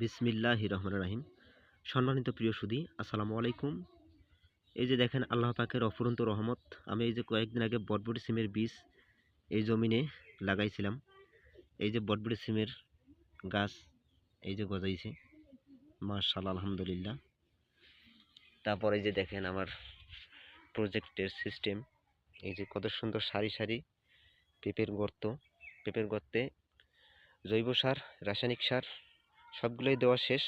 বিসমিল্লাহির রহমানির রহিম। সম্মানিত প্রিয় সুধী, আসসালামু আলাইকুম। এই যে দেখেন আল্লাহ পাকের অফুরন্ত রহমত। আমি এই যে কয়েকদিন আগে বটবটি সিমের বীজ এই জমিনে লাগাইছিলাম। এই যে বটবটি সিমের গাছ এই যে গজাইছে, মাশাআল্লাহ, আলহামদুলিল্লাহ। তারপর এই যে দেখেন আমার প্রজেক্টের সিস্টেম, এই যে কত সুন্দর সারি সারি পেঁপের গর্ত, পেঁপের গর্তে জৈব সার, রাসায়নিক সার সবগুলোই দেওয়া শেষ,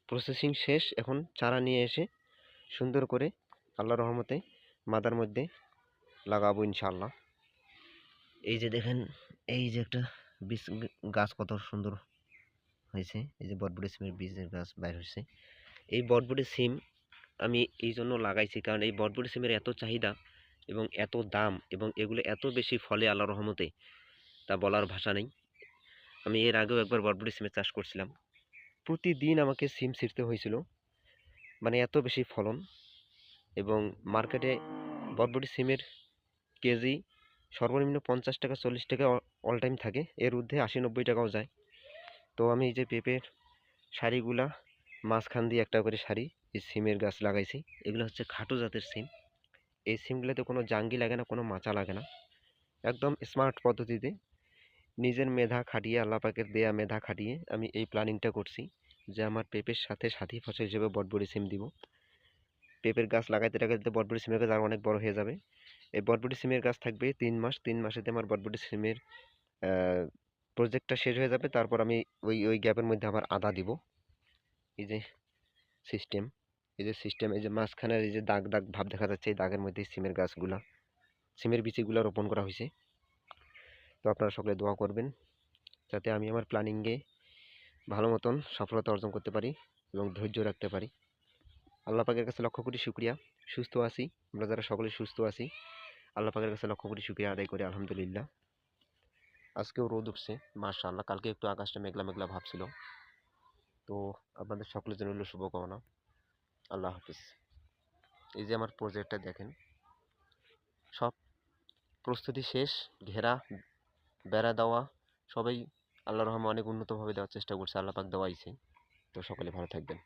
প্রসেসিং শেষ। এখন চারা নিয়ে এসে সুন্দর করে আল্লাহর রহমতে মাদার মধ্যে লাগাবো ইনশাআল্লাহ। এই যে দেখেন, এই যে একটা বীজ গাছ কত সুন্দর হয়েছে। এই যে বটবটি সিমের বীজের গাছ বাইর হয়েছে। এই বটবটি সিম আমি এই জন্য লাগাইছি, কারণ এই বটবটি সিমের এত চাহিদা এবং এত দাম, এবং এগুলো এত বেশি ফলে আল্লাহর রহমতে, তা বলার ভাষা নেই। আমি এর আগেও একবার বটবটি সিমের চাষ করছিলাম। প্রতিদিন আমাকে সিম ছিঁড়তে হয়েছিল, মানে এত বেশি ফলন। এবং মার্কেটে বটবটি সিমের কেজি সর্বনিম্ন 50 টাকা 40 টাকা অল টাইম থাকে, এর ঊর্ধ্বে 80-90 টাকাও যায়। তো আমি এই যে পেঁপের সারিগুলা মাঝখান দিয়ে একটা করে সারি এই সিমের গাছ লাগাইছি। এগুলো হচ্ছে খাটো জাতের সিম। এই সিমগুলোতে কোনো জাঙ্গি লাগে না, কোনো মাচা লাগে না, একদম স্মার্ট পদ্ধতিতে নিজের মেধা খাটিয়ে, আল্লাহ পাকের দেয়া মেধা খাটিয়ে আমি এই প্ল্যানিংটা করছি যে আমার পেঁপের সাথে সাথী ফসল হিসেবে বটবটি সিম দিব। পেঁপের গাছ লাগাইতে লাগাইতে বটবটি সিমের গাছ আরও অনেক বড় হয়ে যাবে। এই বটবটি সিমের গাছ থাকবে 3 মাস, 3 মাসেতে আমার বটবটি সিমের প্রজেক্টটা শেষ হয়ে যাবে। তারপর আমি ওই গ্যাপের মধ্যে আবার আদা দিব। এই যে সিস্টেম, এই যে মাঝখানের এই যে দাগ দাগ ভাব দেখা যাচ্ছে, এই দাগের মধ্যে সিমের গাছগুলা, সিমের বিচিগুলা রোপণ করা হয়েছে। তো আপনারা সকলে দোয়া করবেন যাতে আমি আমার প্ল্যানিংয়ে ভালো মতন সফলতা অর্জন করতে পারি এবং ধৈর্য রাখতে পারি। আল্লাহ পাকের কাছে লক্ষ কোটি শুকরিয়া, সুস্থ আছি। আমরা যারা সকলে সুস্থ আছি, আল্লাহ পাকের কাছে লক্ষ কোটি শুকরিয়া আদায় করি, আলহামদুলিল্লাহ। আজকেও রোদ উঠছে মাশাআল্লাহ। কালকে একটু আকাশটা মেঘলা মেঘলা ভাব ছিল। তো আপনাদের সকলের জন্য হলো শুভকামনা। আল্লাহ হাফিজ। এই যে আমার প্রজেক্টটা দেখেন, সব প্রস্তুতি শেষ, ঘেরা, বেড়া দেওয়া, সবাই আল্লাহর রহমতে অনেক উন্নতভাবে দেওয়ার চেষ্টা করছে, আল্লাহ পাক দেওয়াইছে। তো সকলে ভালো থাকবেন।